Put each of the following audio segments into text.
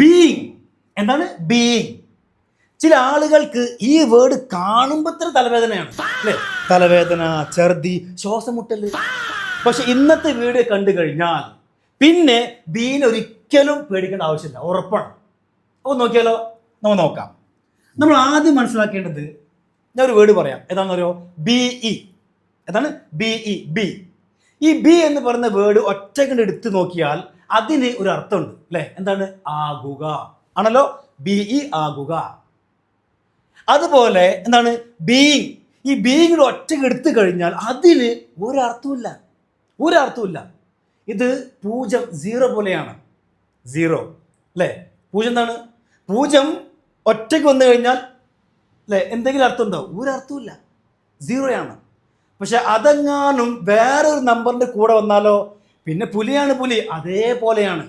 Being എന്താണ് being. ചില ആളുകൾക്ക് ഈ വേർഡ് കാണുമ്പോൾ തന്നെ തലവേദനയാണ് അല്ലേ? തലവേദന, ഛർദി, ശ്വാസം മുട്ടല്. പക്ഷെ ഇന്നത്തെ വീഡിയോ കണ്ടു കഴിഞ്ഞാൽ പിന്നെ ബീനെ ഒരിക്കലും പേടിക്കേണ്ട ആവശ്യമില്ല, ഉറപ്പാണ്. അപ്പോൾ നോക്കിയാലോ, നമുക്ക് നോക്കാം. നമ്മൾ ആദ്യം മനസ്സിലാക്കേണ്ടത്, ഞാൻ ഒരു വേർഡ് പറയാം, ഏതാണെന്ന് അറിയോ? BE. ഏതാണ്? BE, B. ഈ ബി എന്ന് പറയുന്ന വേർഡ് ഒറ്റക്കണ്ട് എടുത്ത് നോക്കിയാൽ അതിന് ഒരു അർത്ഥമുണ്ട് അല്ലേ? എന്താണ്? ആകുക ആണല്ലോ. BE, ആകുക. അതുപോലെ എന്താണ്? ബീയിങ്. ഈ ബീയിങ് ഒറ്റക്ക് എടുത്തു കഴിഞ്ഞാൽ അതിന് ഒരർത്ഥമില്ല. ഇത് 0, 0 പോലെയാണ്. 0 അല്ലേ? 0 എന്താണ്? 0 ഒറ്റയ്ക്ക് വന്നു കഴിഞ്ഞാൽ അല്ലേ എന്തെങ്കിലും അർത്ഥം ഉണ്ടാവും? ഒരർത്ഥമില്ല, 0യാണ്. പക്ഷെ അതെങ്ങാനും വേറൊരു നമ്പറിന്റെ കൂടെ വന്നാലോ പിന്നെ പുലിയാണ് പുലി, അതേപോലെയാണ്.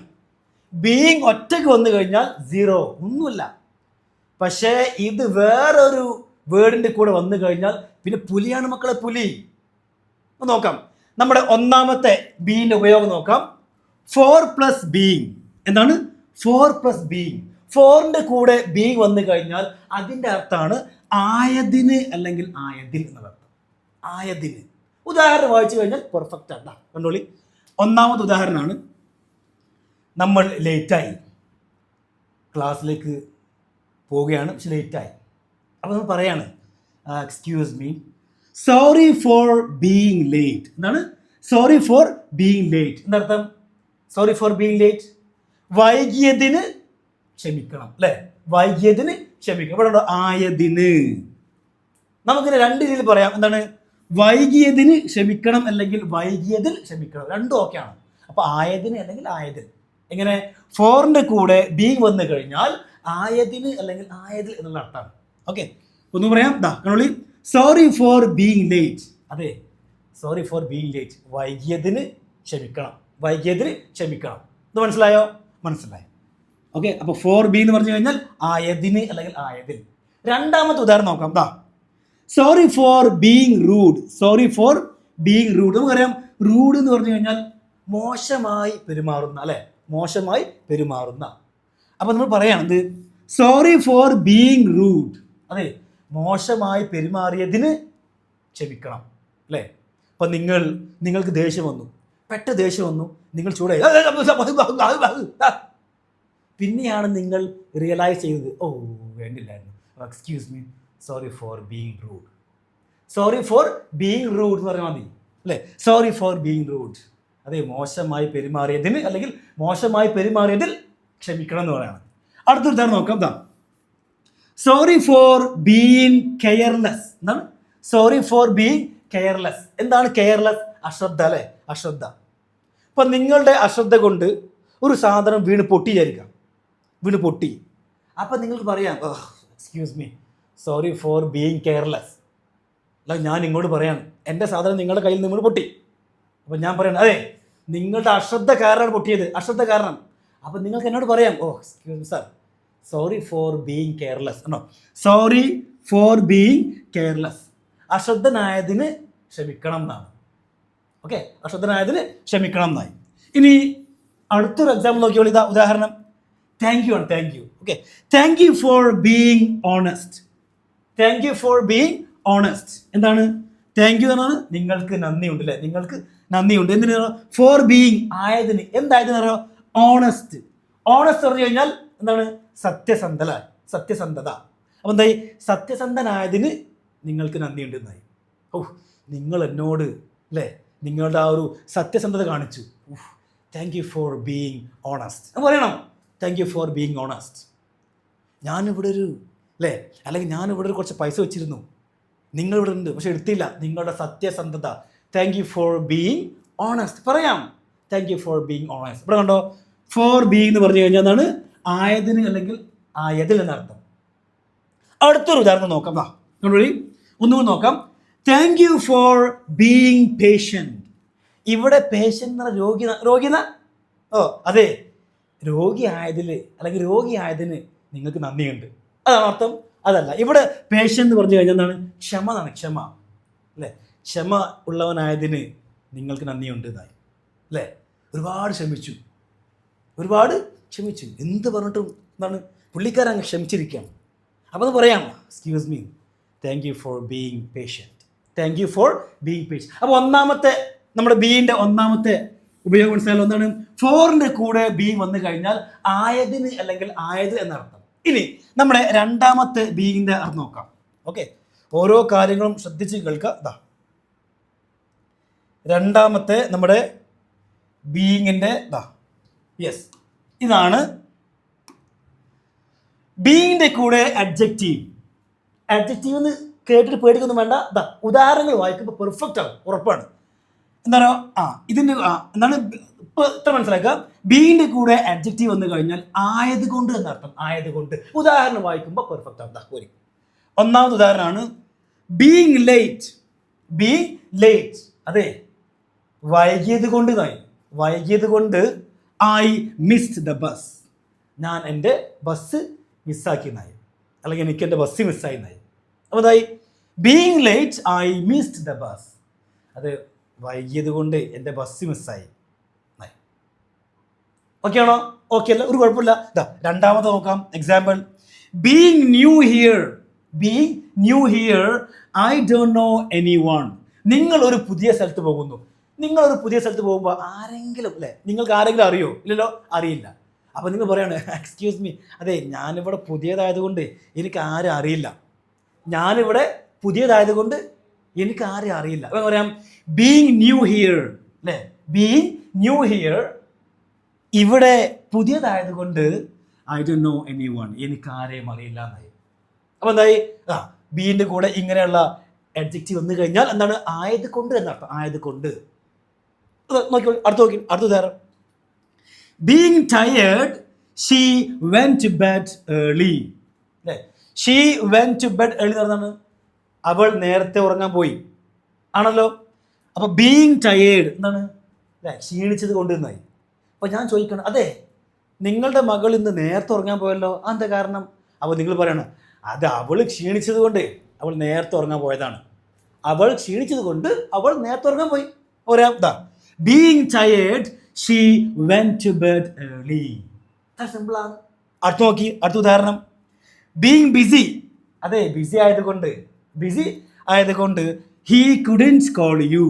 ബീയിങ് ഒറ്റയ്ക്ക് വന്നു കഴിഞ്ഞാൽ 0, ഒന്നുമില്ല. പക്ഷേ ഇത് വേറൊരു വേർഡിന്റെ കൂടെ വന്നു കഴിഞ്ഞാൽ പിന്നെ പുലിയാണ് മക്കളെ, പുലി. നോക്കാം, നമ്മുടെ ഒന്നാമത്തെ ബീന്റെ ഉപയോഗം നോക്കാം. 4 + ബീയിങ്. എന്താണ്? 4 + ബീയിങ്. 4ന്റെ കൂടെ ബീയിങ് വന്നു കഴിഞ്ഞാൽ അതിന്റെ അർത്ഥമാണ് ആയതിന് അല്ലെങ്കിൽ ആയതിൽ എന്നുള്ള അർത്ഥം. ആയതിന്. ഉദാഹരണം വായിച്ചു കഴിഞ്ഞാൽ പെർഫെക്റ്റ് ആണ്. കണ്ടോളി, ഒന്നാമത്തെ ഉദാഹരണമാണ്. നമ്മൾ ലേറ്റായി, ക്ലാസ്സിലേക്ക് പോവുകയാണ്, പക്ഷെ ലേറ്റായി. അപ്പോൾ നമ്മൾ പറയാണ്, excuse me, sorry for being late. എന്താണ്? Sorry for being late. എന്താർത്ഥം? സോറി ഫോർ ബീയിങ് ലേറ്റ്, വൈകിയതിന് ക്ഷമിക്കണം അല്ലേ? വൈകിയതിന് ക്ഷമിക്കണം. ഇവിടെ ഉണ്ടോ? ആയതിന്. നമുക്കിത് രണ്ട് രീതിയിൽ പറയാം. എന്താണ്? വൈകിയതിന് ക്ഷമിക്കണം അല്ലെങ്കിൽ വൈകിയതിൽ ക്ഷമിക്കണം, രണ്ടും ഓക്കെയാണ്. അപ്പൊ ആയതിന് അല്ലെങ്കിൽ ആയതിൽ. എങ്ങനെ? 4ന്റെ കൂടെ ബീയിങ് വന്നു കഴിഞ്ഞാൽ ആയതിന് അല്ലെങ്കിൽ ആയതിൽ എന്നുള്ള അർത്ഥമാണ്. ഓക്കെ, ഒന്ന് പറയാം. കണ്ടോളി, സോറി ഫോർ ബീയിങ് ലേറ്റ്. അതെ, സോറി ഫോർ ബീയിങ് ലേറ്റ്, വൈകിയതിന് ക്ഷമിക്കണം, വൈകിയതിന് ക്ഷമിക്കണം. ഇത് മനസ്സിലായോ? മനസ്സിലായോ? ഓക്കെ, അപ്പൊ 4B എന്ന് പറഞ്ഞു കഴിഞ്ഞാൽ ആയതിന് അല്ലെങ്കിൽ ആയതിൽ. രണ്ടാമത്തെ ഉദാഹരണം നോക്കാം. Sorry for being rude. Sorry for being rude. നമുക്കറിയാം, റൂഡ് എന്ന് പറഞ്ഞു കഴിഞ്ഞാൽ മോശമായി പെരുമാറുന്ന അല്ലെ? മോശമായി പെരുമാറുന്ന. അപ്പൊ നമ്മൾ പറയാണത് സോറി ഫോർ ബീയിങ് റൂഡ്. അതെ, മോശമായി പെരുമാറിയതിന് ക്ഷമിക്കണം അല്ലേ? അപ്പൊ നിങ്ങൾക്ക് ദേഷ്യം വന്നു, ദേഷ്യം വന്നു, നിങ്ങൾ ചൂടായി, പിന്നെയാണ് നിങ്ങൾ റിയലൈസ് ചെയ്തത്, ഓ വേണ്ടില്ലായിരുന്നു, excuse me, sorry for being rude. Sorry for being rude എന്ന് പറഞ്ഞാൽ മതി അല്ലേ? Sorry for being rude. അതെ, മോശമായി പെരുമാറിയതിന് അല്ലെങ്കിൽ മോശമായി പെരുമാറിയതിൽ ക്ഷമിക്കണം എന്ന് പറയണം. അടുത്തൊരു ഉദാഹരണം നോക്കാം. Sorry for being careless. എന്താണ്? Sorry for being careless. എന്താണ് കെയർലെസ്? അശ്രദ്ധ അല്ലേ? അശ്രദ്ധ. അപ്പൊ നിങ്ങളുടെ അശ്രദ്ധ കൊണ്ട് ഒരു സാധനം വീണ് പൊട്ടിയായിരിക്കാം, വീണ് പൊട്ടി. അപ്പൊ നിങ്ങൾക്ക് പറയാം, excuse me, sorry for being careless. അല്ല, ഞാൻ ഇങ്ങോട്ട് പറയാണ്, എൻ്റെ സാധനം നിങ്ങളുടെ കയ്യിൽ നിന്ന് പൊട്ടി. അപ്പൊ ഞാൻ പറയണം, അതെ, നിങ്ങളുടെ അശ്രദ്ധ കാരണമാണ് പൊട്ടിയത്, അശ്രദ്ധ കാരണം. അപ്പൊ നിങ്ങൾക്ക് എന്നോട് പറയാം, excuse me sir, sorry for being careless. ആണോ? Sorry for being careless. അശ്രദ്ധനായതിന് ക്ഷമിക്കണം എന്നാണ്. ഓക്കെ, അശ്രദ്ധനായതിന് ക്ഷമിക്കണം എന്നായി. ഇനി അടുത്തൊരു എക്സാമ്പിൾ നോക്കിയോളൂ. ഇതാ ഉദാഹരണം. താങ്ക് യു ആണ്. Thank you. Okay, thank you for being honest. Thank you for being honest. എന്താണ്? താങ്ക് യു എന്നാണ്, നിങ്ങൾക്ക് നന്ദിയുണ്ട് അല്ലേ? നിങ്ങൾക്ക് നന്ദിയുണ്ട്. എന്തിനു? ഫോർ ബീയിങ്, ആയതിന്. എന്തായതെന്ന് അറിയോ? ഓണസ്റ്റ്. ഓണസ്റ്റ് പറഞ്ഞു കഴിഞ്ഞാൽ എന്താണ്? സത്യസന്ധത, സത്യസന്ധത. അപ്പൊ എന്തായി? സത്യസന്ധനായതിന് നിങ്ങൾക്ക് നന്ദിയുണ്ട് എന്നായി. നിങ്ങൾ എന്നോട് അല്ലേ നിങ്ങളുടെ ആ ഒരു സത്യസന്ധത കാണിച്ചു. Thank you for being honest പറയണം. Thank you for being honest. ഞാനിവിടെ ഒരു അല്ലേ, അല്ലെങ്കിൽ ഞാനിവിടെ ഒരു കുറച്ച് പൈസ വെച്ചിരുന്നു, നിങ്ങളിവിടെ ഉണ്ട് പക്ഷെ എടുത്തില്ല, നിങ്ങളുടെ സത്യസന്ധത. Thank you for being honest പറയാം. Thank you for being honest. ഇവിടെ കണ്ടോ, ഫോർ ബീയിങ് എന്ന് പറഞ്ഞു കഴിഞ്ഞാൽ എന്താണ്? ആയതിന് അല്ലെങ്കിൽ ആയതിൽ എന്നർത്ഥം. അടുത്തൊരു ഉദാഹരണം നോക്കാം. ഒന്നുകൂടി നോക്കാം. Thank you for being patient. ഇവിടെ പേഷ്യൻ്റ് എന്ന് പറഞ്ഞാൽ രോഗിന. അതെ, രോഗിയായതിൽ അല്ലെങ്കിൽ രോഗിയായതിന് നിങ്ങൾക്ക് നന്ദിയുണ്ട്, അതാണ് അർത്ഥം. അതല്ല, ഇവിടെ പേഷ്യൻ്റ് എന്ന് പറഞ്ഞു കഴിഞ്ഞാൽ എന്താണ്? ക്ഷമ എന്നാണ്. ക്ഷമ അല്ലേ? ക്ഷമ ഉള്ളവനായതിന് നിങ്ങൾക്ക് നന്ദിയുണ്ട് എന്നായി അല്ലേ? ഒരുപാട് ക്ഷമിച്ചു, ഒരുപാട് ക്ഷമിച്ചു. എന്ത് പറഞ്ഞിട്ടും എന്താണ് പുള്ളിക്കാരങ്ങ് ക്ഷമിച്ചിരിക്കുകയാണ്. അപ്പോൾ അത് പറയാം, excuse me, thank you for being patient, thank you for being patient. അപ്പോൾ ഒന്നാമത്തെ നമ്മുടെ ബീയിൻ്റെ ഒന്നാമത്തെ ഉപയോഗം മനസ്സിലായാലും എന്താണ്, ഫോറിൻ്റെ കൂടെ ബി വന്നു കഴിഞ്ഞാൽ ആയതിന് അല്ലെങ്കിൽ ആയത് എന്നർത്ഥം. ഇനി നമ്മുടെ രണ്ടാമത്തെ ബീയിൻ്റെ അർത്ഥം നോക്കാം. ഓക്കെ, ഓരോ കാര്യങ്ങളും ശ്രദ്ധിച്ച് കേൾക്കുക. രണ്ടാമത്തെ നമ്മുടെ ബീയിങ്ങിൻ്റെ യെസ്, ഇതാണ് ബീയിങ്ങിൻ്റെ കൂടെ അഡ്ജക്റ്റീവ്. അഡ്ജക്റ്റീവ് എന്ന് കേട്ടിട്ട് പേടിക്കൊന്നും വേണ്ട. ഉദാഹരണങ്ങൾ വായിക്കുമ്പോൾ പെർഫെക്റ്റ് ആവും, ഉറപ്പാണ്. എന്താണോ ഇതിൻ്റെ എന്താണ് ഇപ്പോൾ ഇത്ര മനസ്സിലാക്കുക, ബീയിൻ്റെ കൂടെ അഡ്ജക്റ്റീവ് വന്നു കഴിഞ്ഞാൽ ആയത് കൊണ്ട് എന്നർത്ഥം. ആയത് കൊണ്ട് ഉദാഹരണം വായിക്കുമ്പോൾ പെർഫെക്റ്റ് ആവും. പോരി, ഒന്നാമത്തെ ഉദാഹരണമാണ് ബീയിങ് ലേറ്റ്. ബീയിങ് ലേറ്റ്, അതെ വൈകിയത് കൊണ്ട്. വൈകിയത് കൊണ്ട് ഐ മിസ്ഡ് ദ ബസ്. ഞാൻ എൻ്റെ ബസ് മിസ്സാക്കിയെന്നായി, അല്ലെങ്കിൽ എനിക്ക് എൻ്റെ ബസ് മിസ്സായിന്നായി. അപ്പോൾ അതായി being late I missed the bus. അത് വൈകിയത് കൊണ്ട് എൻ്റെ ബസ് മിസ്സായി. ഓക്കെ ആണോ? ഓക്കെ അല്ല, ഒരു കുഴപ്പമില്ല. രണ്ടാമത്തെ നോക്കാം. Example, being new here. Being new here I don't know any one. നിങ്ങൾ ഒരു പുതിയ സ്ഥലത്ത് പോകുന്നു. നിങ്ങളൊരു പുതിയ സ്ഥലത്ത് പോകുമ്പോൾ ആരെങ്കിലും അല്ലേ, നിങ്ങൾക്ക് ആരെങ്കിലും അറിയോ? ഇല്ലല്ലോ, അറിയില്ല. അപ്പോൾ നിങ്ങൾ പറയാണ്, എക്സ്ക്യൂസ് മീ, അതെ ഞാനിവിടെ പുതിയതായതുകൊണ്ട് എനിക്ക് ആരും അറിയില്ല. ഞാനിവിടെ പുതിയതായതുകൊണ്ട് എനിക്ക് ആരും അറിയില്ല. അപ്പം പറയാം ബീയിങ് ന്യൂ ഹിയർ അല്ലേ, ബീയിങ് ന്യൂ ഹിയർ, ഇവിടെ പുതിയതായതുകൊണ്ട് I don't know anyone, എനിക്ക് ആരെയും അറിയില്ല എന്നായി. അപ്പോൾ എന്തായി, ബീയിൻ്റെ കൂടെ ഇങ്ങനെയുള്ള അഡ്ജക്റ്റീവ് വന്നു കഴിഞ്ഞാൽ എന്താണ്, ആയത് കൊണ്ട് എന്നർത്ഥം. ആയത് കൊണ്ട്. നോക്കിക്കോളൂ, അടുത്ത ഉദാഹരണം, being tired she went to bed early. അല്ലേ, she went to bed early എന്ന് പറഞ്ഞാണ് അവൾ നേരത്തെ ഉറങ്ങാൻ പോയി ആണല്ലോ. അപ്പോൾ ബീയിങ് ടയേർഡ് എന്താണ്, അല്ലേ ക്ഷീണിച്ചത് കൊണ്ട് എന്നായി. അപ്പോൾ ഞാൻ ചോദിക്കണം, അതെ നിങ്ങളുടെ മകൾ ഇന്ന് നേരത്തെ ഉറങ്ങാൻ പോയല്ലോ, എന്താ കാരണം? അപ്പോൾ നിങ്ങൾ പറയണം, അത് അവൾ ക്ഷീണിച്ചത് കൊണ്ട് അവൾ നേരത്തെ ഉറങ്ങാൻ പോയതാണ്. അവൾ ക്ഷീണിച്ചത് കൊണ്ട് അവൾ നേരത്തെ ഉറങ്ങാൻ പോയി. ഒരാ being tired she went to bed early. സിമ്പിളാണ്. അടുത്ത് നോക്കി, അടുത്ത ഉദാഹരണം, ബീയിങ് ബിസി. അതെ ബിസി ആയതുകൊണ്ട് ഹീ കുഡൻറ്റ് കോൾ യു.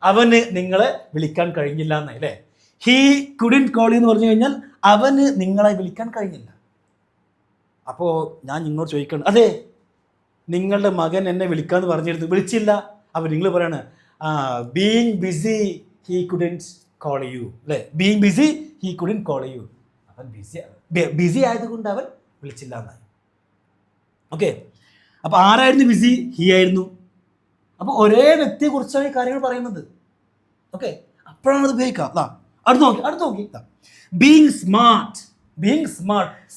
അവന് നിങ്ങളെ വിളിക്കാൻ കഴിഞ്ഞില്ല എന്നായി അല്ലേ. ഹീ കുഡൻറ്റ് കോൾ യു എന്ന് പറഞ്ഞു കഴിഞ്ഞാൽ അവന് നിങ്ങളെ വിളിക്കാൻ കഴിഞ്ഞില്ല. അപ്പോൾ ഞാൻ നിങ്ങളോട് ചോദിക്കണം, അതെ നിങ്ങളുടെ മകൻ എന്നെ വിളിക്കാമെന്ന് പറഞ്ഞിരുന്നു, വിളിച്ചില്ല. അപ്പോൾ നിങ്ങൾ പറയാണ്, being busy he couldn't call you അല്ലേ. Being busy he couldn't call you. അവൻ ബിസി ആയതുകൊണ്ട് അവൻ വിളിച്ചില്ല എന്നായി. ഓക്കെ, അപ്പോൾ ആരായിരുന്നു ബിസി? ഹീ ആയിരുന്നു. അപ്പോൾ ഒരേ വ്യക്തിയെക്കുറിച്ചാണ് ഈ കാര്യങ്ങൾ പറയുന്നത്. ഓക്കെ, അപ്പോഴാണ് അത് ഉപയോഗിക്കുക. അടുത്ത് നോക്കി ബീയിങ് സ്മാർട്ട്.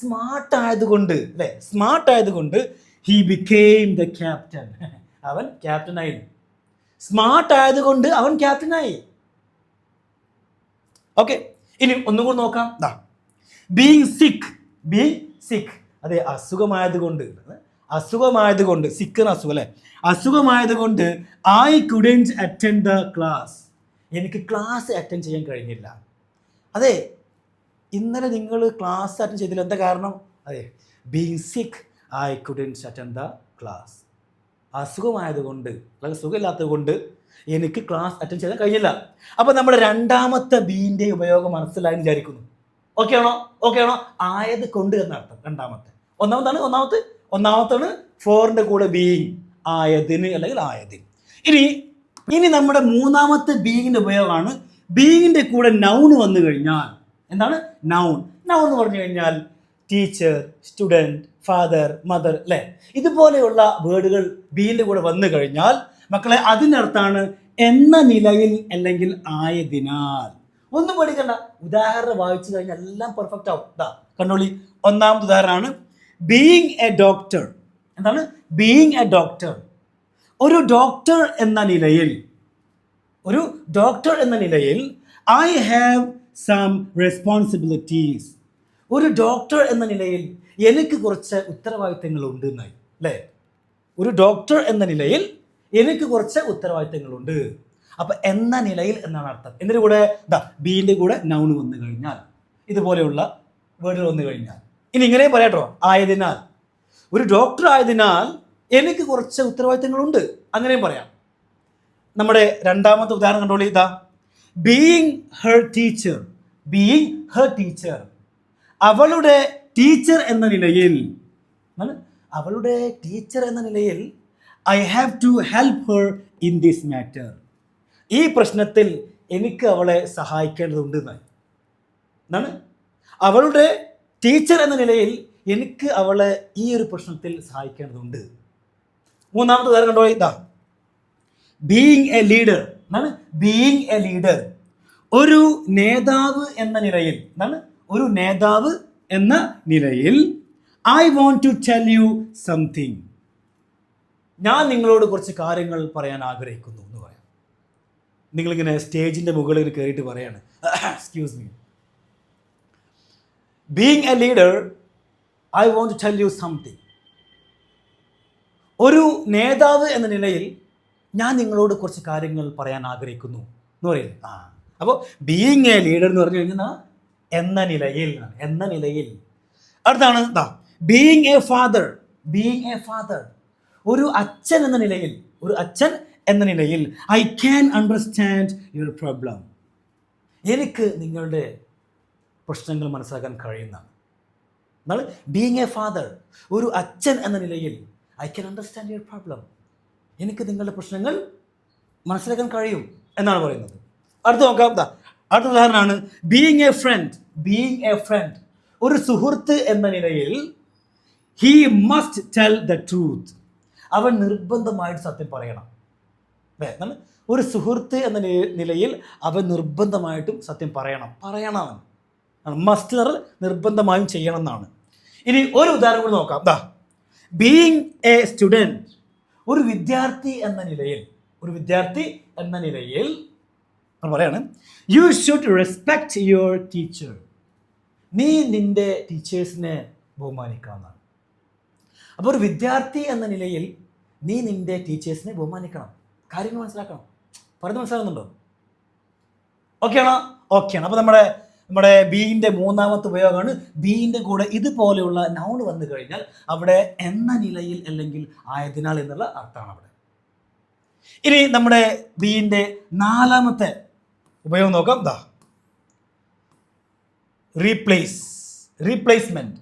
സ്മാർട്ട് ആയതുകൊണ്ട് അല്ലേ, സ്മാർട്ട് ആയതുകൊണ്ട് ഹി ബിക്കെയിം ദ ക്യാപ്റ്റൻ. അവൻ ക്യാപ്റ്റനായി. സ്മാർട്ട് ആയതുകൊണ്ട് അവൻ ക്യാപ്റ്റനായി. ഓക്കെ, ഇനി ഒന്നും കൂടി നോക്കാം. ബീയിങ് സിക്ക്. അതെ അസുഖമായതുകൊണ്ട് സിക്ക് അസുഖം അല്ലേ, അസുഖമായതുകൊണ്ട് I couldn't attend the class. എനിക്ക് ക്ലാസ് അറ്റൻഡ് ചെയ്യാൻ കഴിഞ്ഞില്ല. അതെ ഇന്നലെ നിങ്ങൾ ക്ലാസ് അറ്റൻഡ് ചെയ്തില്ല, എന്താ കാരണം? അതെ being sick I couldn't attend the class. അസുഖമായതുകൊണ്ട് അല്ലെങ്കിൽ സുഖമില്ലാത്തത് കൊണ്ട് എനിക്ക് ക്ലാസ് അറ്റൻഡ് ചെയ്യാൻ കഴിഞ്ഞില്ല. അപ്പോൾ നമ്മുടെ രണ്ടാമത്തെ ബീയിൻ്റെ ഉപയോഗം മനസ്സിലായി വിചാരിക്കുന്നു. ഓക്കെ ആണോ? ആയത് കൊണ്ട് എന്നർത്ഥം. രണ്ടാമത്തെ ഒന്നാമത്താണ് ഫോറിൻ്റെ കൂടെ ബീയിങ്, ആയതിന് അല്ലെങ്കിൽ ആയതിന്. ഇനി നമ്മുടെ മൂന്നാമത്തെ ബീയിങ്ങിൻ്റെ ഉപയോഗമാണ് ബീയിങ്ങിൻ്റെ കൂടെ നൗൺ വന്നു കഴിഞ്ഞാൽ. എന്താണ് നൗൺ എന്ന് പറഞ്ഞു കഴിഞ്ഞാൽ ടീച്ചർ, സ്റ്റുഡൻറ്റ്, ഫാദർ, മദർ അല്ലേ, ഇതുപോലെയുള്ള വേർഡുകൾ ബീയിൻ്റെ കൂടെ വന്നു കഴിഞ്ഞാൽ മക്കളെ അതിനർത്ഥാണ് എന്ന നിലയിൽ അല്ലെങ്കിൽ ആയതിനാൽ. ഒന്നും പേടിക്കണ്ട, ഉദാഹരണം വായിച്ചു കഴിഞ്ഞാൽ എല്ലാം പെർഫെക്റ്റ് ആവും. കണ്ടോളി, ഒന്നാമത്തെ ഉദാഹരണമാണ് ബീയിങ് എ ഡോക്ടർ. എന്താണ് ബീയിങ് എ ഡോക്ടർ? ഒരു ഡോക്ടർ എന്ന നിലയിൽ ഐ ഹാവ് സം റെസ്പോൺസിബിലിറ്റീസ്. ഒരു ഡോക്ടർ എന്ന നിലയിൽ എനിക്ക് കുറച്ച് ഉത്തരവാദിത്തങ്ങളുണ്ട് എന്നായി അല്ലേ. ഒരു ഡോക്ടർ എന്ന നിലയിൽ എനിക്ക് കുറച്ച് ഉത്തരവാദിത്തങ്ങളുണ്ട്. അപ്പം എന്ന നിലയിൽ എന്നാണ് അർത്ഥം. എന്നിട്ട് കൂടെ ബീയിൻ്റെ കൂടെ നൗൺ വന്നു കഴിഞ്ഞാൽ ഇതുപോലെയുള്ള വേർഡുകൾ വന്നു കഴിഞ്ഞാൽ. ഇനി ഇങ്ങനെയും പറയാട്ടോ, ആയതിനാൽ. ഒരു ഡോക്ടർ ആയതിനാൽ എനിക്ക് കുറച്ച് ഉത്തരവാദിത്തങ്ങളുണ്ട്, അങ്ങനെയും പറയാം. നമ്മുടെ രണ്ടാമത്തെ ഉദാഹരണം കണ്ടോളൂ. ഇതാ, being her teacher. Being her teacher, അവളുടെ ടീച്ചർ എന്ന നിലയിൽ, അവളുടെ ടീച്ചർ എന്ന നിലയിൽ I have to help her in this matter. ഈ പ്രശ്നത്തിൽ എനിക്ക് അവളെ സഹായിക്കേണ്ടതുണ്ട് എന്നാണ്. അവളുടെ ടീച്ചർ എന്ന നിലയിൽ എനിക്ക് അവളെ ഈ ഒരു പ്രശ്നത്തിൽ സഹായിക്കേണ്ടതുണ്ട്. മൂന്നാമത്തെ ഉദാഹരണം കണ്ടോ. ഇതാ, ബീയിങ് എ ലീഡർ എന്നാണ്. ബീയിങ് എ ലീഡർ, ഒരു നേതാവ് എന്ന നിലയിൽ എന്നാണ്. ഒരു നേതാവ് എന്ന നിലയിൽ I want to tell you something. ഞാൻ നിങ്ങളോട് കുറച്ച് കാര്യങ്ങൾ പറയാൻ ആഗ്രഹിക്കുന്നു എന്ന് പറയാം. നിങ്ങളിങ്ങനെ സ്റ്റേജിൻ്റെ മുകളിൽ കയറിയിട്ട് പറയാണ്, excuse me, being a leader I want to tell you something. ഒരു നേതാവ് എന്ന നിലയിൽ ഞാൻ നിങ്ങളോട് കുറച്ച് കാര്യങ്ങൾ പറയാൻ ആഗ്രഹിക്കുന്നു എന്ന് പറയില്ലേ. അപ്പോൾ ബീയിങ് എ ലീഡർ എന്ന് പറഞ്ഞു കഴിഞ്ഞാൽ എന്ന നിലയിൽ, എന്ന നിലയിൽ. അടുത്താണ് being A father. Being A father, ഒരു അച്ഛൻ എന്ന നിലയിൽ, ഒരു അച്ഛൻ എന്ന നിലയിൽ I can understand your problem. എനിക്ക് നിങ്ങളുടെ പ്രശ്നങ്ങൾ മനസ്സിലാക്കാൻ കഴിയുന്നതാണ്. എന്നാണ് ബീയിങ് എ ഫാദർ, ഒരു അച്ഛൻ എന്ന നിലയിൽ I can understand your problem. എനിക്ക് നിങ്ങളുടെ പ്രശ്നങ്ങൾ മനസ്സിലാക്കാൻ കഴിയും എന്നാണ് പറയുന്നത്. അടുത്ത നോക്കാം. അടുത്ത ഉദാഹരണമാണ് being a friend. Being a friend, ഒരു സുഹൃത്ത് എന്ന നിലയിൽ he must tell the truth. അവൻ നിർബന്ധമായിട്ട് സത്യം പറയണം. ഒരു സുഹൃത്ത് എന്ന നിലയിൽ അവൻ നിർബന്ധമായിട്ടും സത്യം പറയണം. മസ്റ്റ് നിർബന്ധമായും ചെയ്യണം എന്നാണ്. ഇനി ഒരു ഉദാഹരണം കൂടി നോക്കാം. ബീയിങ് എ സ്റ്റുഡൻറ്, ഒരു വിദ്യാർത്ഥി എന്ന നിലയിൽ, ഒരു വിദ്യാർത്ഥി എന്ന നിലയിൽ പറയാണ് you should respect your teacher. നീ നിന്റെ ടീച്ചേഴ്സിനെ ബഹുമാനിക്കാവുന്നതാണ്. അപ്പോൾ ഒരു വിദ്യാർത്ഥി എന്ന നിലയിൽ നീ നിന്റെ ടീച്ചേഴ്സിനെ ബഹുമാനിക്കണം, കാര്യങ്ങൾ മനസ്സിലാക്കണം. പറയുന്നത് മനസ്സിലാകുന്നുണ്ടോ? ഓക്കെയാണോ? ഓക്കെയാണ്. അപ്പോൾ നമ്മുടെ ബീയിൻ്റെ മൂന്നാമത്തെ ഉപയോഗമാണ് ബീയിൻ്റെ കൂടെ ഇതുപോലെയുള്ള നൗൺ വന്നു കഴിഞ്ഞാൽ അവിടെ എന്ന നിലയിൽ അല്ലെങ്കിൽ ആയതിനാൽ എന്നുള്ള അർത്ഥമാണ് അവിടെ. ഇനി നമ്മുടെ ബീയിൻ്റെ നാലാമത്തെ ഉപയോഗം നോക്കാം. റീപ്ലേസ്മെൻറ്റ്.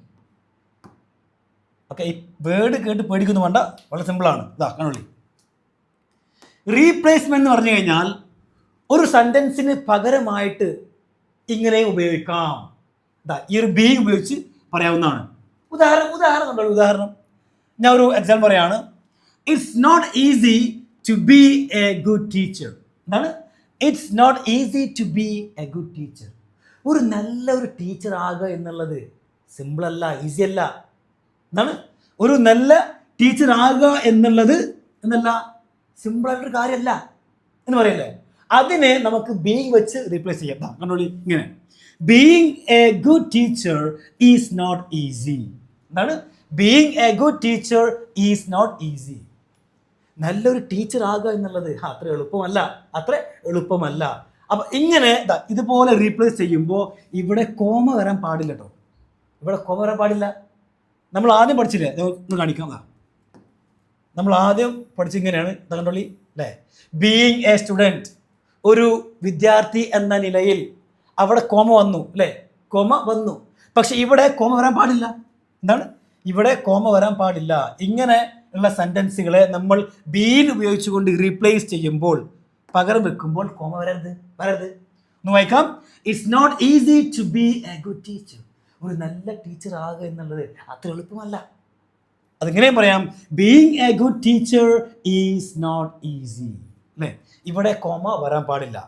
ഓക്കെ, ഈ വേർഡ് കേട്ട് പേടിക്കൊന്നും വേണ്ട, വളരെ സിമ്പിളാണ്. കണ്ണുള്ളി. റീപ്ലേസ്മെൻറ്റ് എന്ന് പറഞ്ഞു കഴിഞ്ഞാൽ ഒരു സെൻറ്റൻസിന് പകരമായിട്ട് ഇങ്ങനെ ഉപയോഗിക്കാം. ഈ ഒരു ബി ഉപയോഗിച്ച് പറയാവുന്നതാണ്. ഉദാഹരണം കണ്ടോളൂ. ഉദാഹരണം ഞാൻ ഒരു എക്സാമ്പിൾ പറയാണ്. It's not easy to be a good teacher. എന്താണ്? It's not easy to be a good teacher. ഒരു നല്ല ഒരു ടീച്ചർ ആകുക എന്നുള്ളത് സിമ്പിളല്ല, ഈസി അല്ല. എന്താണ്? ഒരു നല്ല ടീച്ചർ ആകുക എന്നുള്ളത് എന്നല്ല സിമ്പിളായിട്ടൊരു കാര്യമല്ല എന്ന് പറയല്ലേ. അതിനെ നമുക്ക് ബീയിങ് വെച്ച് റീപ്ലേസ് ചെയ്യാം. കണ്ടോളി, ഇങ്ങനെ being a good teacher is not easy. എന്താണ്? Being a good teacher is not easy. നല്ലൊരു ടീച്ചർ ആകുക എന്നുള്ളത് അത്ര എളുപ്പമല്ല. അപ്പം ഇങ്ങനെ ഇതുപോലെ റീപ്ലേസ് ചെയ്യുമ്പോൾ ഇവിടെ കോമ വരാൻ പാടില്ല കേട്ടോ. ഇവിടെ കോമ വരാൻ പാടില്ല. നമ്മൾ ആദ്യം പഠിച്ചില്ലേ, ഒന്ന് കാണിക്കാം. നമ്മൾ ആദ്യം പഠിച്ചിങ്ങനെയാണ്. കണ്ടോളി അല്ലേ. ബീയിങ് എ സ്റ്റുഡൻറ്റ്, ഒരു വിദ്യാർത്ഥി എന്ന നിലയിൽ അവിടെ കോമ വന്നു അല്ലേ, കോമ വന്നു. പക്ഷെ ഇവിടെ കോമ വരാൻ പാടില്ല. എന്താണ്? ഇവിടെ കോമ വരാൻ പാടില്ല. ഇങ്ങനെ ഉള്ള സെൻറ്റൻസുകളെ നമ്മൾ ബീൻ ഉപയോഗിച്ചുകൊണ്ട് റീപ്ലേസ് ചെയ്യുമ്പോൾ, പകരം വെക്കുമ്പോൾ കോമ വരരുത്. ഒന്ന് വായിക്കാം. It's not easy to be a good teacher. ഒരു നല്ല ടീച്ചർ ആകുക എന്നുള്ളത് അത്ര എളുപ്പമല്ല. അതിങ്ങനെയും പറയാം, being a good teacher is not easy അല്ലേ. ഇവിടെ കോമ വരാൻ പാടില്ല.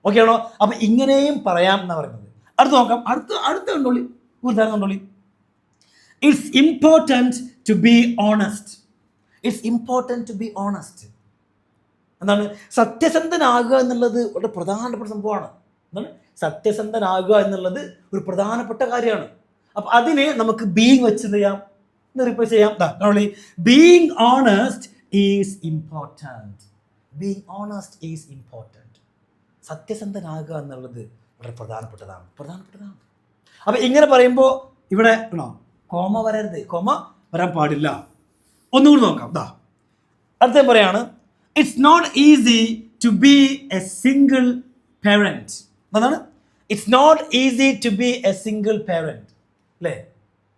ഓക്കെ ആണോ? അപ്പം ഇങ്ങനെയും പറയാം എന്നാണ് പറയുന്നത്. അടുത്ത് നോക്കാം. അടുത്ത കണ്ടോളി, ഉദാഹരണം കണ്ടോളി. It's important to be honest. It's important to be honest. എന്താണ്? സത്യസന്ധനാകുക എന്നുള്ളത് വളരെ പ്രധാനപ്പെട്ട സംഭവമാണ്. എന്താണ്? സത്യസന്ധനാകുക എന്നുള്ളത് ഒരു പ്രധാനപ്പെട്ട കാര്യമാണ്. അപ്പം അതിനെ നമുക്ക് ബീയിങ് വെച്ച് ചെയ്യാം, റീപ്ലേസ് ചെയ്യാം. കണ്ടോളി, being honest is important. Being honest is important. സത്യസന്ധനാകുക എന്നുള്ളത് വളരെ പ്രധാനപ്പെട്ടതാണ്. അപ്പം ഇങ്ങനെ പറയുമ്പോൾ ഇവിടെ കോമ വരരുത്, കോമ വരാൻ പാടില്ല. ഒന്നുകൂടി നോക്കാം. അടുത്ത പറയാണ്, it's not easy to be a single parent. അതാണ് it's not easy to be a single parent, അല്ലേ?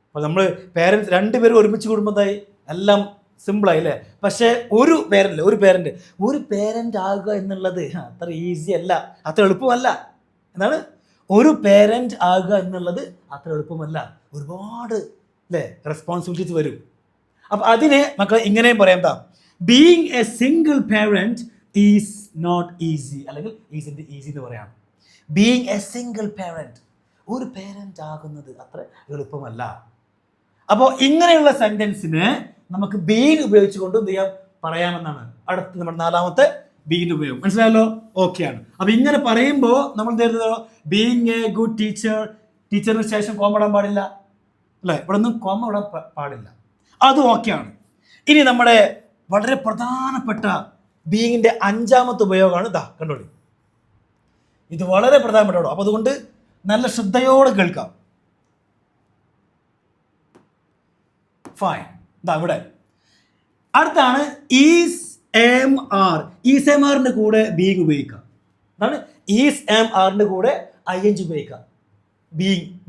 അപ്പോൾ നമ്മൾ പേരൻസ് രണ്ടുപേരും ഒരുമിച്ച് കൂടുമ്പോഴായി എല്ലാം സിമ്പിളായി, അല്ലേ? പക്ഷേ ഒരു പേരൻ്റ് ആകുക എന്നുള്ളത് അത്ര ഈസി അല്ല, അത്ര എളുപ്പമല്ല. എന്താണ് ഒരു പേരൻ്റ് ആകുക എന്നുള്ളത് അത്ര എളുപ്പമല്ല, ഒരുപാട്, അല്ലേ, റെസ്പോൺസിബിലിറ്റീസ് വരും. അപ്പം അതിനെ മക്കൾ ഇങ്ങനെയും പറയാം, being a single parent is not easy, അല്ലെങ്കിൽ ഈസി എന്ന് പറയാം. ബീയിങ് എ സിംഗിൾ പാരന്റ്, ഒരു പേരന്റ് ആകുന്നത് അത്ര എളുപ്പമല്ല. അപ്പോൾ ഇങ്ങനെയുള്ള സെന്റൻസിന് നമുക്ക് ബീയിങ് ഉപയോഗിച്ചുകൊണ്ട് എന്ത് ചെയ്യാം, പറയാമെന്നാണ് അടുത്ത നമ്മുടെ നാലാമത്തെ ബീയിങ് ഉപയോഗം. മനസ്സിലായല്ലോ? ഓക്കെയാണ്. അപ്പം ഇങ്ങനെ പറയുമ്പോൾ നമ്മൾ എന്ത് ബീയിങ് എ ഗുഡ് ടീച്ചർ, ടീച്ചറിന് ശേഷം കോമ ഇടാൻ പാടില്ല, അല്ലേ? ഇവിടെ ഒന്നും കോമ ഇടാൻ പാടില്ല, അതും ഓക്കെയാണ്. ഇനി നമ്മുടെ വളരെ പ്രധാനപ്പെട്ട ബീയിങ്ങിൻ്റെ അഞ്ചാമത്തെ ഉപയോഗമാണ് കണ്ടോളി. ഇത് വളരെ പ്രധാനപ്പെട്ട, അപ്പോൾ അതുകൊണ്ട് നല്ല ശ്രദ്ധയോടെ കേൾക്കാം. ഫൈൻ. ഇവിടെ അടുത്താണ് is am are. Is am ആറിൻ്റെ കൂടെ ബീയിങ് ഉപയോഗിക്കാം. അതാണ് ഈസ് എം ആറിൻ്റെ കൂടെ ING ഉപയോഗിക്കാം,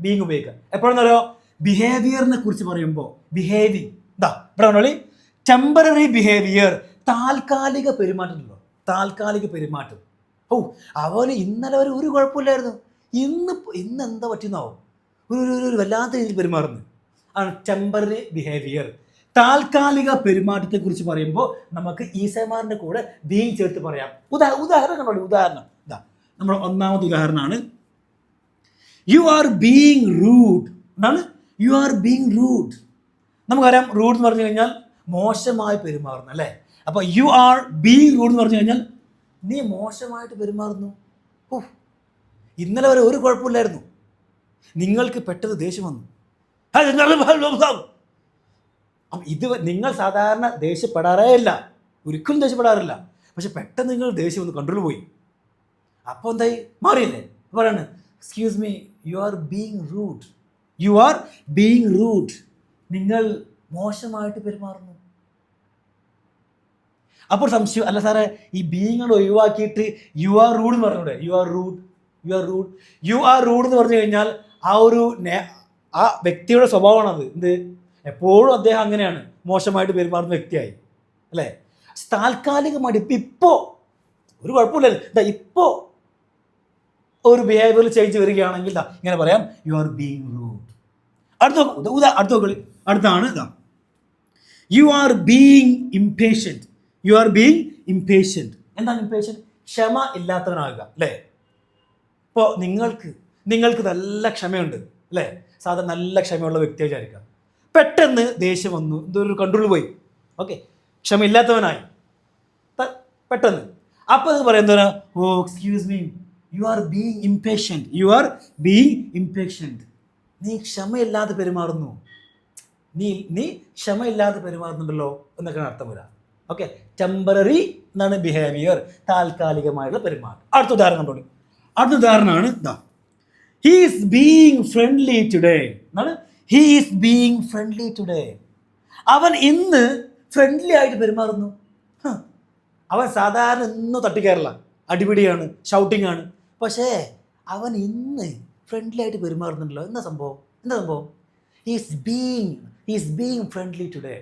ബീയിങ് ഉപയോഗിക്കാം. എപ്പോഴെന്നറിയോ? ബിഹേവിയറിനെ കുറിച്ച് പറയുമ്പോൾ ബിഹേവിങ്, ഇവിടെ കണ്ടോളി, ടെമ്പററി ബിഹേവിയർ, താൽക്കാലിക പെരുമാറ്റം. അവന് ഇന്നലെ ഒരു കുഴപ്പമില്ലായിരുന്നു, ഇന്ന് എന്താ പറ്റുന്നാവും, ഒരു വല്ലാത്ത രീതിയിൽ പെരുമാറുന്നു, ആണ് ടെമ്പററി ബിഹേവിയർ. താൽക്കാലിക പെരുമാറ്റത്തെക്കുറിച്ച് പറയുമ്പോൾ നമുക്ക് ഈസമാറിൻ്റെ കൂടെ ബീയിങ് ചേർത്ത് പറയാം. ഉദാഹരണം കണ്ടോളൂ. ഉദാഹരണം നമ്മുടെ ഒന്നാമത്തെ ഉദാഹരണമാണ്, യു ആർ ബീയിങ് റൂഡ്. എന്താണ് യു ആർ ബീയിങ് റൂഡ്? നമുക്കറിയാം റൂഡ് എന്ന് പറഞ്ഞു കഴിഞ്ഞാൽ മോശമായി പെരുമാറുന്നു, അല്ലേ? അപ്പോൾ യു ആർ ബീയിങ് റൂഡ് എന്ന് പറഞ്ഞു കഴിഞ്ഞാൽ നീ മോശമായിട്ട് പെരുമാറുന്നു. ഇന്നലെ വരെ ഒരു കുഴപ്പമില്ലായിരുന്നു, നിങ്ങൾക്ക് പെട്ടെന്ന് ദേഷ്യം വന്നു. അപ്പം ഇത് നിങ്ങൾ സാധാരണ ദേഷ്യപ്പെടാറേ ഇല്ല, ഒരിക്കലും ദേഷ്യപ്പെടാറില്ല. പക്ഷെ പെട്ടെന്ന് നിങ്ങൾ ദേഷ്യം വന്നു, കൺട്രോൾ പോയി. അപ്പോൾ എന്തായി, മാറിയില്ലേ? പറയാണ്, excuse me, you are being rude. നിങ്ങൾ മോശമായിട്ട് പെരുമാറുന്നു. അപ്പോൾ സംശയം, അല്ല സാറേ, ഈ ബീയിങ് ഒഴിവാക്കിയിട്ട് യു ആർ റൂഡ് എന്ന് പറഞ്ഞൂടെ? യു ആർ റൂഡ് എന്ന് പറഞ്ഞു കഴിഞ്ഞാൽ ആ വ്യക്തിയുടെ സ്വഭാവമാണത്. എന്ത്, എപ്പോഴും അദ്ദേഹം അങ്ങനെയാണ്, മോശമായിട്ട് പെരുമാറുന്ന വ്യക്തിയായി, അല്ലേ? താൽക്കാലികമായിട്ട് ഇപ്പോൾ ഒരു കുഴപ്പമില്ലല്ലോ, ഇപ്പോൾ ഒരു ബിഹേവിയർ ചേഞ്ച് വരികയാണെങ്കിൽ ഇങ്ങനെ പറയാം, യു ആർ ബീയിങ് റൂഡ്. അടുത്താണ് യു ആർ ബീയിങ് ഇംപേഷ്യൻറ്റ്. എന്താണ് ഇംപേഷ്യൻറ്റ്? ക്ഷമ ഇല്ലാത്തവനാകുക, അല്ലേ? ഇപ്പോൾ നിങ്ങൾക്ക് നല്ല ക്ഷമയുണ്ട്, അല്ലേ? സാധാരണ നല്ല ക്ഷമയുള്ള വ്യക്തി വിചാരിക്കുക, പെട്ടെന്ന് ദേഷ്യം വന്നു, എന്തൊരു കൺട്രോൾ പോയി, ഓക്കെ, ക്ഷമയില്ലാത്തവനായി പെട്ടെന്ന്. അപ്പോൾ അത് പറയുന്നതാണ്, excuse me, you are being impatient. നീ ക്ഷമയില്ലാതെ പെരുമാറുന്നു, നീ ക്ഷമയില്ലാതെ പെരുമാറുന്നുണ്ടല്ലോ എന്നൊക്കെയാണ് അർത്ഥം വരാം. ഓക്കെ, ടെമ്പററി എന്നാണ് ബിഹേവിയർ, താൽക്കാലികമായുള്ള പെരുമാറ്റം. അടുത്ത ഉദാഹരണം കണ്ടോളൂ. അടുത്ത ഉദാഹരണമാണ് he is being friendly today. അവൻ ഇന്ന് ഫ്രണ്ട്ലി ആയിട്ട് പെരുമാറുന്നു. അവൻ സാധാരണ ഇന്നും തട്ടിക്കയറില്ല, അടിപിടിയാണ്, ഷൗട്ടിംഗ് ആണ്. പക്ഷേ അവൻ ഇന്ന് ഫ്രണ്ട്ലി ആയിട്ട് പെരുമാറുന്നുണ്ടല്ലോ. എന്താ സംഭവം? He is being friendly today.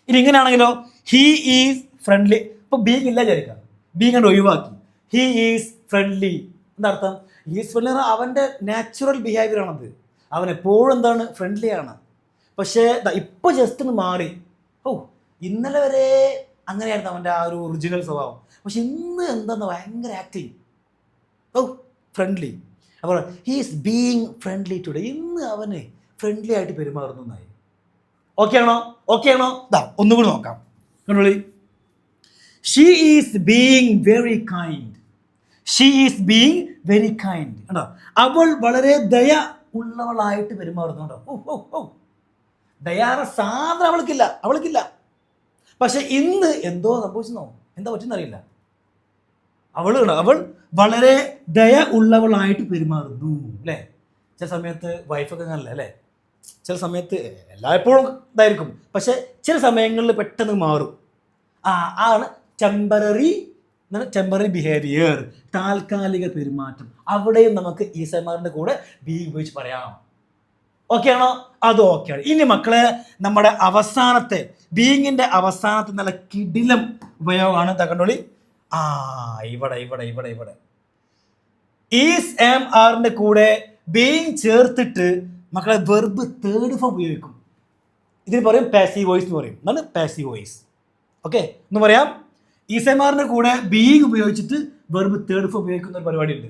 ഇനി ഇങ്ങനെയാണെങ്കിലോ, ഹി ഈസ് ഫ്രണ്ട്ലി. ഇപ്പോൾ ബീയിങ് ഇല്ല വിചാരിക്കാം, ബീയിങ് ആണ് ഒഴിവാക്കി. ഹി ഈസ് ഫ്രണ്ട്ലി എന്താ അർത്ഥം? ഈസ് ഫ്രണ്ട്ലി അവൻ്റെ നാച്ചുറൽ ബിഹേവിയർ ആണത്. അവൻ എപ്പോഴും എന്താണ്, ഫ്രണ്ട്ലി ആണ്. പക്ഷേ ഇപ്പോൾ ജസ്റ്റ് ഒന്ന് മാറി. ഇന്നലെ വരെ അങ്ങനെയായിരുന്നു അവൻ്റെ ആ ഒരു ഒറിജിനൽ സ്വഭാവം. പക്ഷെ ഇന്ന് എന്താന്ന് ഭയങ്കര ആക്ടിങ്, ഫ്രണ്ട്ലി. അപ്പോൾ he is being friendly today. ഇന്ന് അവന് ഫ്രണ്ട്ലി ആയിട്ട് പെരുമാറുന്നു എന്നായി. ഓക്കെ ആണോ? ഒന്നുകൂടി നോക്കാം. കണ്ടോളി, she is being very kind. കണ്ടോ, അവൾ വളരെ ദയ ഉള്ളവളായിട്ട് പെരുമാറുന്നുണ്ടോ? ദയാറ സാധനം അവൾക്കില്ല. പക്ഷെ ഇന്ന് എന്തോ സംഭവിച്ചെന്നോ, എന്താ പറ്റുന്നറിയില്ല. അവൾ വളരെ ദയ ഉള്ളവളായിട്ട് പെരുമാറുന്നു അല്ലേ. ചില സമയത്ത് വൈഫൊക്കെ അങ്ങനല്ല അല്ലേ, ചില സമയത്ത് എല്ലായ്പ്പോഴും ഇതായിരിക്കും, പക്ഷെ ചില സമയങ്ങളിൽ പെട്ടെന്ന് മാറും. ആണ് ടെമ്പററി ബിഹേവിയർ, താൽക്കാലിക പെരുമാറ്റം. അവിടെയും നമുക്ക് ഈസമാറിൻ്റെ കൂടെ ബി ഉപയോഗിച്ച് പറയാം. ഓക്കെ ആണോ? അത് ഓക്കെയാണ്. ഇനി മക്കളെ നമ്മുടെ അവസാനത്തെ ബീയിങ്ങിൻ്റെ അവസാനത്തെ നല്ല കിടിലം ഉപയോഗമാണ്. തകണ്ടോളി. ഇവിടെ ഈസ് എം ആറിൻ്റെ കൂടെ ബീയിങ് ചേർത്തിട്ട് മക്കളെ വെർബ് തേർഡ് ഫോം ഉപയോഗിക്കും. ഇതിന് പറയും പാസീവ് വോയിസ് എന്ന് പറയും. എന്താണ് പാസീവ് വോയിസ്? ഓക്കെ, എന്ന് പറയാം. ഈസ് എം ആറിൻ്റെ കൂടെ ബീയിങ് ഉപയോഗിച്ചിട്ട് വെർബ് തേർഡ് ഫോം ഉപയോഗിക്കുന്ന ഒരു പരിപാടി ഉണ്ട്.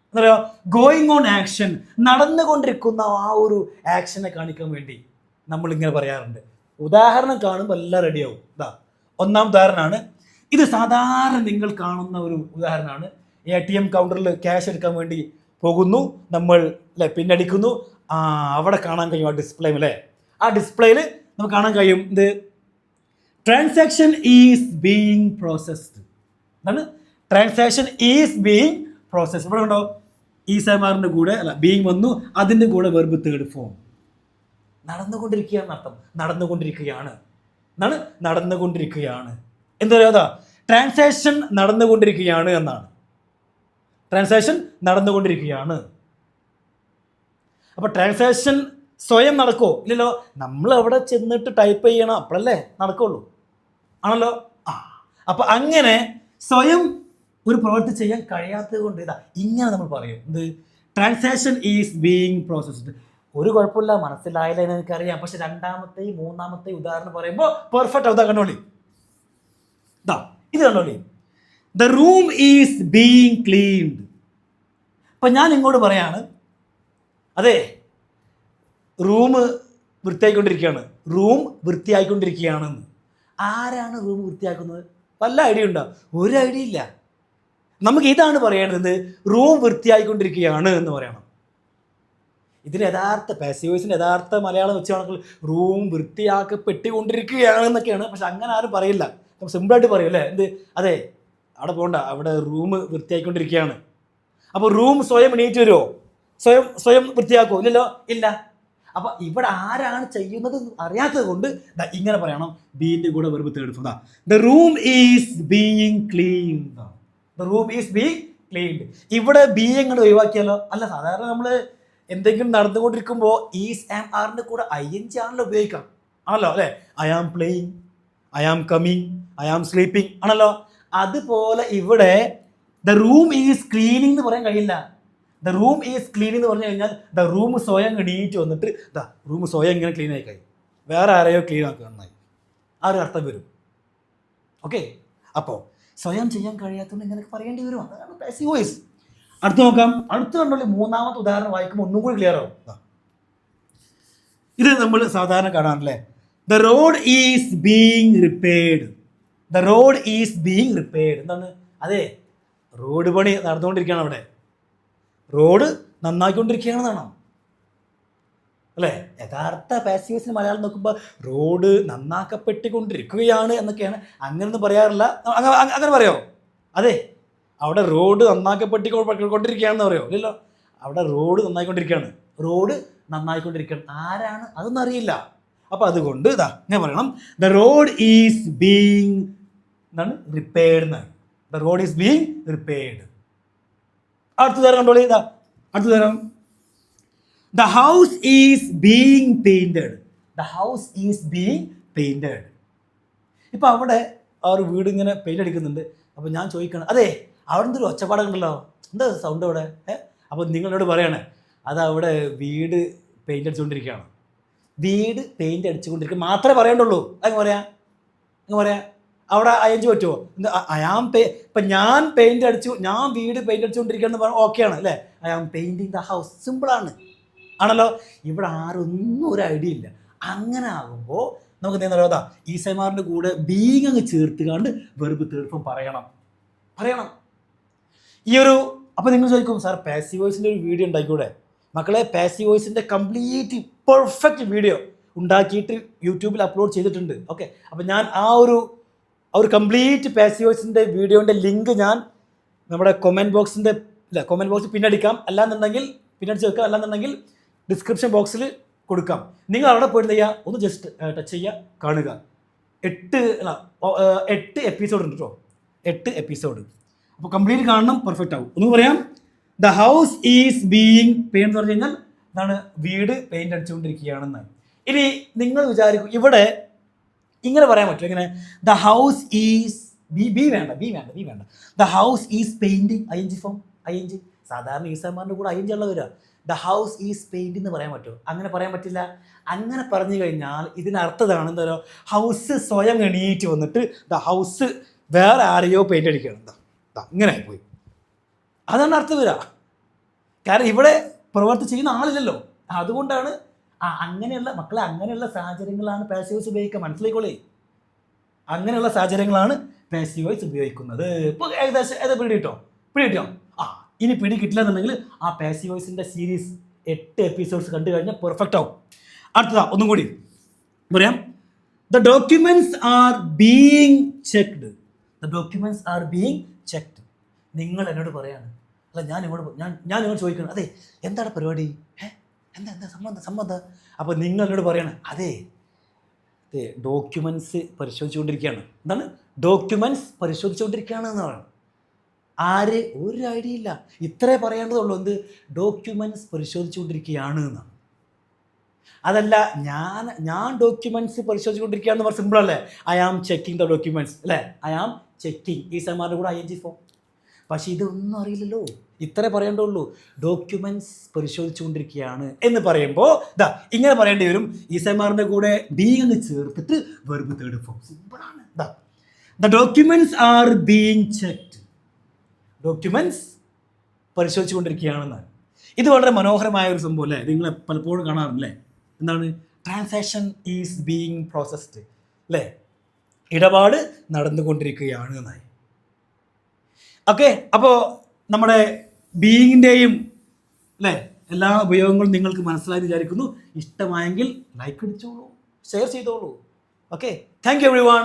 എന്താ പറയുക? ഗോയിങ് ഓൺ ആക്ഷൻ, നടന്നുകൊണ്ടിരിക്കുന്ന ആ ഒരു ആക്ഷനെ കാണിക്കാൻ വേണ്ടി നമ്മളിങ്ങനെ പറയാറുണ്ട്. ഉദാഹരണം കാണുമ്പോൾ എല്ലാം റെഡിയാവും. ഒന്നാം ഉദാഹരണമാണ് ഇത്. സാധാരണ നിങ്ങൾ കാണുന്ന ഒരു ഉദാഹരണമാണ്. ATM കൗണ്ടറിൽ ക്യാഷ് എടുക്കാൻ വേണ്ടി പോകുന്നു നമ്മൾ അല്ലേ, പിന്നടിക്കുന്നു. അവിടെ കാണാൻ കഴിയും ആ ഡിസ്പ്ലേ അല്ലേ. ആ ഡിസ്പ്ലേയിൽ നമുക്ക് കാണാൻ കഴിയും ഇത് ട്രാൻസാക്ഷൻ ഈസ് ബീയിങ് പ്രോസസ്ഡ്. എന്താണ്? Transaction is being processed. ഇവിടെ കണ്ടോ, ഈസമാറിൻ്റെ കൂടെ അല്ല ബീയിങ് വന്നു, അതിൻ്റെ കൂടെ വെർബ് തേർഡ് ഫോം. നടന്നുകൊണ്ടിരിക്കുകയാണ് അർത്ഥം. നടന്നുകൊണ്ടിരിക്കുകയാണ് എന്നാണ്. നടന്നുകൊണ്ടിരിക്കുകയാണ് എന്താ പറയുക? ട്രാൻസാക്ഷൻ നടന്നുകൊണ്ടിരിക്കുകയാണ് എന്നാണ്. ട്രാൻസാക്ഷൻ നടന്നുകൊണ്ടിരിക്കുകയാണ്. അപ്പോൾ ട്രാൻസാക്ഷൻ സ്വയം നടക്കുമോ? ഇല്ലല്ലോ. നമ്മൾ അവിടെ ചെന്നിട്ട് ടൈപ്പ് ചെയ്യണം, അപ്പോഴല്ലേ നടക്കുള്ളൂ. ആണല്ലോ. അപ്പോൾ അങ്ങനെ സ്വയം ഒരു പ്രവൃത്തി ചെയ്യാൻ കഴിയാത്തത് കൊണ്ട് ഇങ്ങനെ നമ്മൾ പറയും. എന്ത്? Transaction is being processed. ഒരു കുഴപ്പമില്ല, മനസ്സിലായില്ല എന്ന് എനിക്കറിയാം. പക്ഷെ രണ്ടാമത്തെയും മൂന്നാമത്തെയും ഉദാഹരണം പറയുമ്പോൾ പെർഫെക്റ്റ് ആവുക. കണ്ടോളി, ഇത് കണ്ടോളി. The room is being cleaned. അപ്പം ഞാൻ ഇങ്ങോട്ട് പറയാണ്, അതെ റൂം വൃത്തിയായിക്കൊണ്ടിരിക്കുകയാണ്, റൂം വൃത്തിയായിക്കൊണ്ടിരിക്കുകയാണെന്ന്. ആരാണ് റൂം വൃത്തിയാക്കുന്നത്? വല്ല ഐഡിയ ഉണ്ടോ? ഒരു ഐഡിയ ഇല്ല. നമുക്ക് ഇതാണ് പറയേണ്ടത്, റൂം വൃത്തിയായിക്കൊണ്ടിരിക്കുകയാണ് എന്ന് പറയണം. ഇതിന് യഥാർത്ഥ പാസീവ്സിൻ്റെ യഥാർത്ഥ മലയാളം വെച്ചാണെങ്കിൽ റൂം വൃത്തിയാക്കപ്പെട്ടുകൊണ്ടിരിക്കുകയാണെന്നൊക്കെയാണ്. പക്ഷെ അങ്ങനെ ആരും പറയില്ല. നമുക്ക് സിമ്പിളായിട്ട് പറയും അല്ലേ. എന്ത്? അതെ അവിടെ പോകണ്ട, അവിടെ റൂം വൃത്തിയായിക്കൊണ്ടിരിക്കുകയാണ്. അപ്പോൾ റൂം സ്വയം എണീറ്റ് വരുമോ? സ്വയം വൃത്തിയാക്കുമോ? ഇല്ലല്ലോ, ഇല്ല. അപ്പം ഇവിടെ ആരാണ് ചെയ്യുന്നത് അറിയാത്തത് കൊണ്ട് ഇങ്ങനെ പറയണം, ബീൻ്റെ കൂടെ verb third form. The room is being cleaned. The room is being cleaned. ഇവിടെ ബി എങ്ങനെ ഒഴിവാക്കിയാലോ? അല്ല, സാധാരണ നമ്മൾ എന്തെങ്കിലും നടന്നുകൊണ്ടിരിക്കുമ്പോൾ ഈസ് ആൻഡ് ആറിൻ്റെ കൂടെ ING ആണല്ലോ ഉപയോഗിക്കാം. ആണല്ലോ അല്ലേ. I am playing, I am coming, I am sleeping ആണല്ലോ. അതുപോലെ ഇവിടെ ദ റൂം ഈസ് ക്ലീനിങ് എന്ന് പറയാൻ കഴിയില്ല. ദ റൂം ഈസ് ക്ലീനിങ് എന്ന് പറഞ്ഞു കഴിഞ്ഞാൽ ദ റൂം സ്വയം എണീറ്റ് വന്നിട്ട് റൂം സ്വയം ഇങ്ങനെ ക്ലീൻ ആയി കഴിയും, വേറെ ആരെയോ ക്ലീൻ ആക്കുകയായി, ആ ഒരു അർത്ഥം വരും. ഓക്കെ, അപ്പോൾ സ്വയം ചെയ്യാൻ കഴിയാത്തതുകൊണ്ട് ഇങ്ങനെ പറയേണ്ടി വരും. അതാണ് പാസീവ് വോയിസ്. അടുത്ത് നോക്കാം. അടുത്ത് കണ്ടോളി, മൂന്നാമത്തെ ഉദാഹരണം വായിക്കുമ്പോൾ ഒന്നും കൂടി ക്ലിയർ ആവും. ഇത് നമ്മൾ സാധാരണ കാണാറില്ലേ. The road is being repaired. The road is being repaired. എന്താണ്? അതെ റോഡ് പണി നടന്നുകൊണ്ടിരിക്കുകയാണ്, അവിടെ റോഡ് നന്നാക്കിക്കൊണ്ടിരിക്കുകയാണെന്നാണ് അല്ലേ. യഥാർത്ഥ പാസീവ്സിന് മലയാളം നോക്കുമ്പോൾ റോഡ് നന്നാക്കപ്പെട്ടുകൊണ്ടിരിക്കുകയാണ് എന്നൊക്കെയാണ്. അങ്ങനെയൊന്നും പറയാറില്ല. അങ്ങനെ പറയുമോ? അതെ അവിടെ റോഡ് നന്നാക്കപ്പെട്ടുകൊണ്ടിരിക്കുകയാണെന്ന് പറയുമോ? ഇല്ലല്ലോ. അവിടെ റോഡ് നന്നായിക്കൊണ്ടിരിക്കുകയാണ്. റോഡ് നന്നായിക്കൊണ്ടിരിക്കുകയാണ്. ആരാണ് അതൊന്നും അറിയില്ല. അപ്പോൾ അതുകൊണ്ട് ഞാൻ പറയണം, ദ റോഡ് ഈസ് ബീയിങ് എന്താണ് റിപ്പയർഡ് എന്നാണ്. The road is being repaired. അടുത്ത തരം കണ്ടോളി. അടുത്ത തരം, the house is being painted. The house is being painted. ഇപ്പം അവിടെ ആ ഒരു വീട് ഇങ്ങനെ പെയിൻ്റ് അടിക്കുന്നുണ്ട്. അപ്പോൾ ഞാൻ ചോദിക്കണം, അതെ അവിടെ എന്തൊരു ഒച്ചപ്പാടുണ്ടല്ലോ, എന്താ സൗണ്ട് അവിടെ? അപ്പോൾ നിങ്ങളോട് പറയണേ, അതവിടെ വീട് പെയിൻ്റ് അടിച്ചുകൊണ്ടിരിക്കുകയാണ്. വീട് പെയിൻ്റ് അടിച്ചുകൊണ്ടിരിക്കുക മാത്രമേ പറയണ്ടുള്ളൂ. അങ്ങ് പറയാം അവിടെ ING പറ്റുമോ? ഇപ്പം ഞാൻ പെയിൻ്റ് അടിച്ചു, ഞാൻ വീട് പെയിൻ്റ് അടിച്ചുകൊണ്ടിരിക്കുകയെന്ന് പറഞ്ഞാൽ ഓക്കെയാണ് അല്ലേ. I am painting the house. സിമ്പിളാണ് ആണല്ലോ. ഇവിടെ ആരൊന്നും ഒരു ഐഡിയ ഇല്ല. അങ്ങനെ ആകുമ്പോൾ നമുക്ക് എന്താ പറയുക, ഈസമാറിൻ്റെ കൂടെ ബീയിങ് അങ്ങ് ചേർത്തുകാണ്ട് വെർബ് തേർഡ് ഫോം പറയണം. ഈ ഒരു അപ്പോൾ നിങ്ങൾ ചോദിക്കും, സാർ പാസീവ് വോയിസിൻ്റെ ഒരു വീഡിയോ ഉണ്ടായിക്കൂടെ? മക്കളെ, പാസീവ് വോയിസിൻ്റെ കംപ്ലീറ്റ് പെർഫെക്റ്റ് വീഡിയോ ഉണ്ടാക്കിയിട്ട് യൂട്യൂബിൽ അപ്ലോഡ് ചെയ്തിട്ടുണ്ട്. ഓക്കെ, അപ്പോൾ ഞാൻ ആ ഒരു കംപ്ലീറ്റ് പാസീവ് വോയിസിൻ്റെ വീഡിയോൻ്റെ ലിങ്ക് ഞാൻ നമ്മുടെ കൊമൻറ്റ് ബോക്സിൻ്റെ കൊമൻറ്റ് ബോക്സിൽ പിന്നടിക്കാം, അല്ലാന്നുണ്ടെങ്കിൽ പിന്നടിച്ച് വെക്കാം, അല്ലാന്നുണ്ടെങ്കിൽ ഡിസ്ക്രിപ്ഷൻ ബോക്സിൽ കൊടുക്കാം. നിങ്ങൾ അവിടെ പോയിട്ട് ചെയ്യുക, ഒന്ന് ജസ്റ്റ് ടച്ച് ചെയ്യുക, കാണുക. 8 എപ്പിസോഡ് ഉണ്ട് കേട്ടോ, 8 എപ്പിസോഡ്. അപ്പോൾ കംപ്ലീറ്റ് കാണണം, പെർഫെക്റ്റ് ആവും. ഒന്ന് പറയാം, the house is being paint എന്ന് പറഞ്ഞു കഴിഞ്ഞാൽ എന്താണ്, വീട് പെയിൻ്റ് അടിച്ചുകൊണ്ടിരിക്കുകയാണെന്നാണ്. ഇനി നിങ്ങൾ വിചാരിക്കും ഇവിടെ ഇങ്ങനെ പറയാൻ പറ്റും, എങ്ങനെ, ദ ഹൗസ് ഈസ് ബി വേണ്ട, the house is painting ING form ING. സാധാരണ ഈസാമാറിൻ്റെ കൂടെ ING ഉള്ള വരിക. ദ ഹൗസ് ഈസ് പെയിൻറ്റ് എന്ന് പറയാൻ പറ്റുമോ? അങ്ങനെ പറയാൻ പറ്റില്ല. അങ്ങനെ പറഞ്ഞു കഴിഞ്ഞാൽ ഇതിനർത്ഥതാണ് എന്താ പറയുക, ഹൗസ് സ്വയം എണീറ്റ് വന്നിട്ട് ദ ഹൗസ് വേറെ ആരെയോ പെയിൻ്റ് അടിക്കുകയാണ്. ഇങ്ങനെ ആയിപ്പോയി, അതാണ് അർത്ഥം വരിക. കാരണം ഇവിടെ പ്രവർത്തി ചെയ്യുന്ന ആളില്ലല്ലോ. അതുകൊണ്ടാണ് അങ്ങനെയുള്ള മക്കളെ, അങ്ങനെയുള്ള സാഹചര്യങ്ങളാണ് പാസീവ് വോയിസ് ഉപയോഗിക്കുക. മനസ്സിലായിക്കോളേ, അങ്ങനെയുള്ള സാഹചര്യങ്ങളാണ് പാസീവ് വോയിസ് ഉപയോഗിക്കുന്നത്. ഇപ്പോൾ ഏകദേശം പിടികിട്ടോ? ഇനി പിടി കിട്ടില്ല എന്നുണ്ടെങ്കിൽ ആ പാസീവ് വോയിസിൻ്റെ സീരീസ് 8 എപ്പിസോഡ്സ് കണ്ടു കഴിഞ്ഞാൽ പെർഫെക്റ്റ് ആവും. അടുത്തതാ ഒന്നും കൂടി പറയാം, the documents are being checked. The documents are being checked. നിങ്ങൾ എന്നോട് പറയാണ്, അല്ല ഞാൻ നിങ്ങളോട് ചോദിക്കണം, അതെ എന്താണ് പരിപാടി, എന്താ സംബന്ധം. അപ്പോൾ നിങ്ങൾ എന്നോട് പറയാണ്, അതെ ഡോക്യുമെന്റ്സ് പരിശോധിച്ചുകൊണ്ടിരിക്കുകയാണ്. എന്താണ് ഡോക്യുമെന്റ്സ് പരിശോധിച്ചുകൊണ്ടിരിക്കുകയാണ് എന്നാണ്. ആര്? ഒരു ഐഡിയ ഇല്ല. ഇത്രേ പറയേണ്ടതുള്ളൂ, എന്ത്, ഡോക്യുമെന്റ്സ് പരിശോധിച്ചുകൊണ്ടിരിക്കുകയാണ് എന്നാണ്. അതല്ല ഞാൻ ഡോക്യുമെന്റ്സ് പരിശോധിച്ചുകൊണ്ടിരിക്കുകയെന്ന് പറഞ്ഞാൽ സിമ്പിൾ അല്ലേ, I am checking the documents അല്ലേ, ഐ ആം ചെക്കിങ് ഈസമാരുടെ കൂടെ ING ഫോം. പക്ഷേ ഇതൊന്നും അറിയില്ലല്ലോ, ഇത്രേ പറയേണ്ടുള്ളൂ, ഡോക്യുമെന്റ്സ് പരിശോധിച്ചുകൊണ്ടിരിക്കുകയാണ് എന്ന് പറയുമ്പോൾ ഇങ്ങനെ പറയേണ്ടി വരും. ഈസമാറിൻ്റെ കൂടെ ബീയിങ് എന്ന് ചേർത്തിട്ട് വെർബ് തേർഡ് ഫോം. സിമ്പിളാണ്. The documents are being checked. Documents പരിശോധിച്ചുകൊണ്ടിരിക്കുകയാണെന്നാണ്. ഇത് വളരെ മനോഹരമായ ഒരു സംഭവം അല്ലേ, നിങ്ങൾ പലപ്പോഴും കാണാറില്ലേ, എന്താണ്, ട്രാൻസാക്ഷൻ ഈസ് ബീയിങ് പ്രോസസ്ഡ് അല്ലേ, ഇടപാട് നടന്നുകൊണ്ടിരിക്കുകയാണ് എന്നായി. ഓക്കെ, അപ്പോൾ നമ്മുടെ ബീയിങ്ങിൻ്റെയും അല്ലേ എല്ലാ ഉപയോഗങ്ങളും നിങ്ങൾക്ക് മനസ്സിലായി വിചാരിക്കുന്നു. ഇഷ്ടമായെങ്കിൽ ലൈക്ക് അടിച്ചോളൂ, ഷെയർ ചെയ്തോളൂ. Okay, thank you everyone.